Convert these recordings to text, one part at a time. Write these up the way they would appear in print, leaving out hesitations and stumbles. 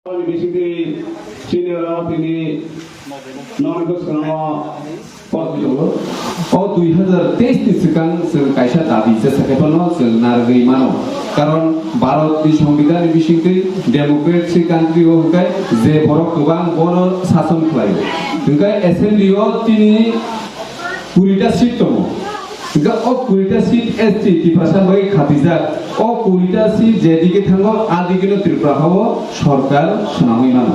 Basically, senior ini non-ikut selama Oh 2023 sekarang kaisa dabi sesakepono senargai mano karon Bharat di সংবিধান bisingke democratic country hokai je borok gobang bono sason khlai hingkai assembly o tini 20টা seat tomo hingka o 20টা seat ST tiprasan bagi khatijak o 20টা seat যেদিকে থাঙ্গো আদিকে ত্রিপুরা হবো সরকার শোনামই মানো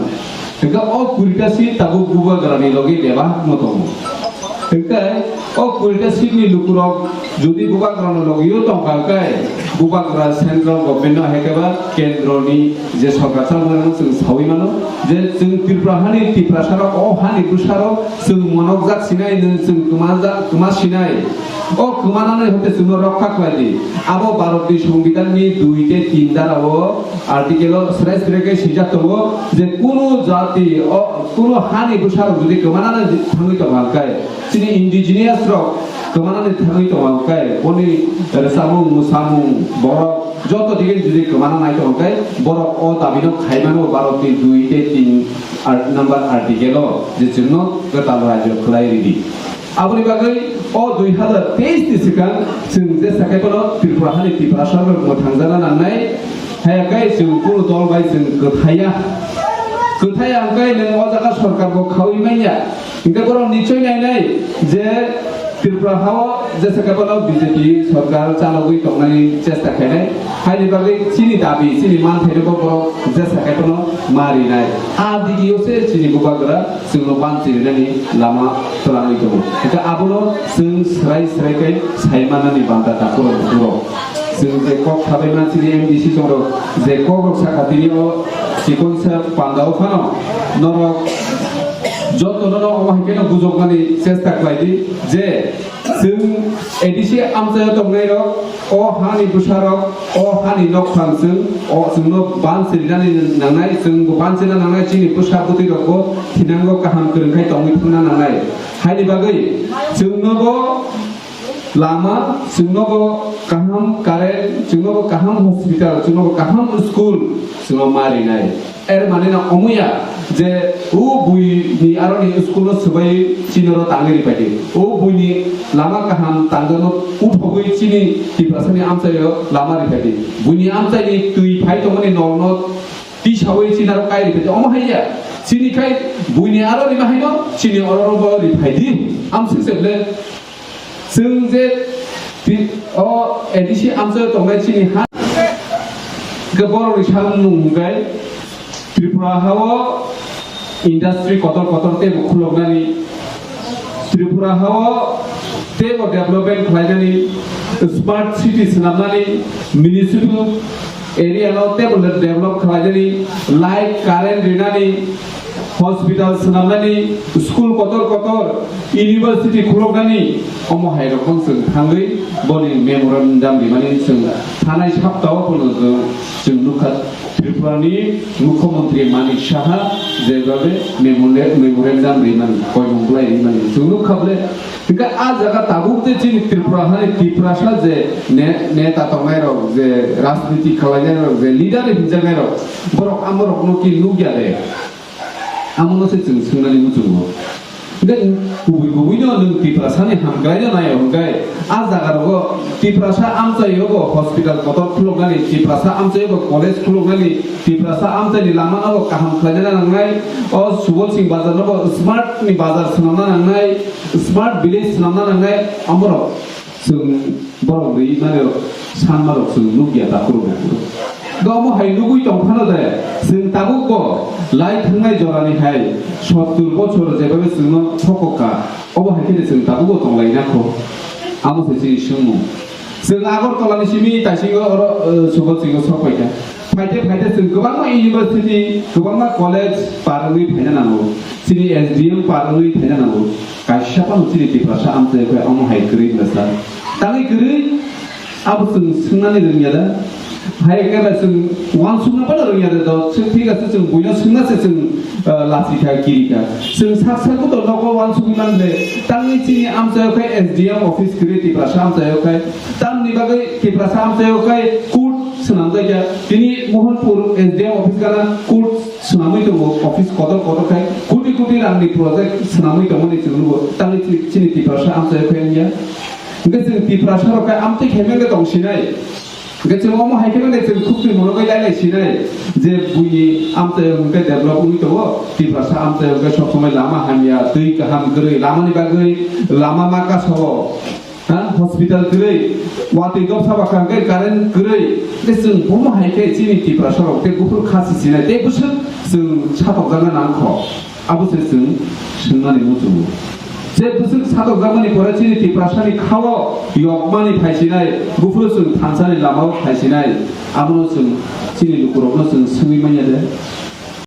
hingka o 20টা seat tabu guba garani logi deba motomo hingkai o 20টা seat ni lukurok যদি বুবা গ্রহণ লগিও টঙ্কাকায় বুবা গ্রা central government হেকেবা কেন্দ্রনি যে সরকার চালানো जों সাউই মানো যে जों ত্রিপুরাহানি ত্রিপুরাসারক ও হানি বুসারক जों মনক জাক সিনাই जों কুমা সিনাই ও কুমানানে হতে जों রক্ষা খাইদি আবো ভারতনি সংবিধাননি 2 তে 3 ধারাও আর্টিকেল স্রেস রেকে সিজাতব যে কোন জাতি ও কোন হানি বুসারক যদি কুমানানে থাঙ্গি তো ভালকায় তিনি indigenous rock kemana nih tawang kai, oni samung musamung borok, joto dikit jadi kemana naik tawang kai, borok oh tapi no kaimano barok di 2 te 3 number artikel jadi no ketalu aja kelai di. Abri bagai oh 2023 di sekarang, sehingga sakai kono tirpurahani tirpurasar bermutangjalan anai, hai kai sehingga tol kai sehingga kethaya kai neng ojaga sorkar ko khawi maya, hingga korang nicoy nai je Tripura হাও যে সেকাবলো BJP সরকার চালাবই তংনানি চেষ্টা খাইনাই হাইনি বাগै চিনি দাবি চিনি মান থাইরবো বড় যে সেকাবলো মারি নাই আদিগিওসে চিনি বুবাগরা जोंनो बानचिरिनानि लामा तलाङै दङ এটা আবনো जों স্রাই সাইমানাनि बान्दा दाखुरो दुरो जों जे কক थाबाय मानसिनि एमडिसि दङ जे কক साखाथिनि अ सिकनसा पान्दाव फानो नरक যতনো অমাহিকেনো বুজকমানি চেষ্টা খাইদি যে जों এডিসি আমসায় তংনাইর ও হানি বুসারক ও হানি নকফাংসং ও जोंनो बानसिरिनानि नांनाय जों बानसिना नांनाय चिनि बुसाबुति रखो थिनांगो काहाम करंखाय तंगै थांना नांनाय हायनि बागै जोंनोबो लामा जोंनोबो काहाम कारेन्ट जोंनोबो काहाम हस्पिटाल जोंनोबो काहाम स्कुल जोंनो मारिनाय এর মানে না অমুয়া যে ও বুইনি আরনি স্কুল সবাই চিনর তাঙ্গেরি পাইতে ও বুইনি লামা কাহাম তাঙ্গন উঠবই চিনি টিপ্রাসানি আমসাইও লামারি পাইতে বুইনি আমসাইনি তুই ফাই তমনি নন টি সাওই চিনার কাইরি পাইতে অমহাইয়া চিনি খাই বুইনি আরনি মাহাইনো চিনি অররব রি ফাইদি আমসি সেবলে जों जे अ एडिसि আমসাইও তংনাই চিনি হা গবর রিসাং নুগাই ত্রিপুরা হাও ইন্ডাস্ট্রি কতরতে খুলগনানি ত্রিপুরা হাও টেক ডেভেলপমেন্ট খাইনানি স্মার্ট সিটি সামনানি municipal area notable develop খাইনানি লাইট কারেন্ট রিনানি হসপিটাল সামনানি স্কুল কতর ইউনিভার্সিটি খুলগনানি অমো হাইরকম जों थाङै बनि मेमोरेन्डाम बिमानि जों थानाय सप्ताहाव कोनो जों नुखा त्रिपुरानि मुख्यमंत्री मानिक साहा जेबाबे मेमोरेन्डाम बिमान कयमंगलाय बिमानि जों नुखाबले बिका आ जागा ताबुकते चिनि त्रिपुराहानि त्रिपुरासा जे नेता तंगाय रक जे राजनीति खालायनाय रक जे लिडार हिजानाय रक बरक आमरक नकि नुगियाले आमनोसे जों सोंनानै मुजुङो dan gubuino nung tiprasani hamgainya nayo hanggai a jagarago tiprasa amsayogo hospital kotor khulogani tiprasa amsayogo college khulogani tiprasa amsani lamanago kaham khlaina nangai o subol sing bazar no smart ni bazar sunamna nangai smart village sunamna nangai amro जों borok ri mane sanmarok जों nugia takuru गमो हाइलुगुइ दंफानो दे जों ताबुको लाई थांनाय जरानि हाय 70 বছর जेबाबे जोंनो थकका अबो हाइके जों ताबुको दंलाइनाखौ आमो से सुमु जों आगरतलानि सिमि तासिगो सुबो सिगो सफायका फाइते जों गोबां इउनिभार्सिटी गोबां कलेज पारलुइ फायना नांगौ सिनि एसडीएम पारलुइ फायना नांगौ गायसापा सिनि टिप्रासा आमते अमो हाइग्रि नसा तांगै गरि आबो जों सोंनानै रोंयादा हाय केबा जों वान सुना बा रोंया दे जों ठीक আছে जों बयनो सोंनासो जों लासिका किरिका जों साकसाको तो नगो वान सुनान दे तांनि चिनि आमसायखाय एसडीएम अफिस क्रिएटिभ भाषा आमसायखाय तांनि बागै टिप्रासा आमसायखाय कुट senam saja. Ini Mohanpur SDM office karena court senamai itu office kotor kai, kuti rang di project senamai itu mana itu dulu. Tapi sini di prasa am saya kayaknya. Enggak di prasa rokai am tuh kemana ke tong sini. Enggak cuma mau hai kemana itu kupi mana kai lalai sini. Je bunyi am tuh enggak develop itu di prasa am tuh enggak shop semai lama hanya tui kaham gerai lama ni bagai lama maka sawo. Hospital gerai, waktu itu saya bahkan karen gerai, deseng bomo hai ke sini di prasa rokai bukan khas sini, tapi bukan seng catok jangan nangko, abu seng senang ni muncul. Saya bukan catok jangan ni koran sini di prasa ni kawo, yokman ni hai sini, bukan seng tansan ni lama hai sini, abu seng sini lukurok seng sengi mana deh.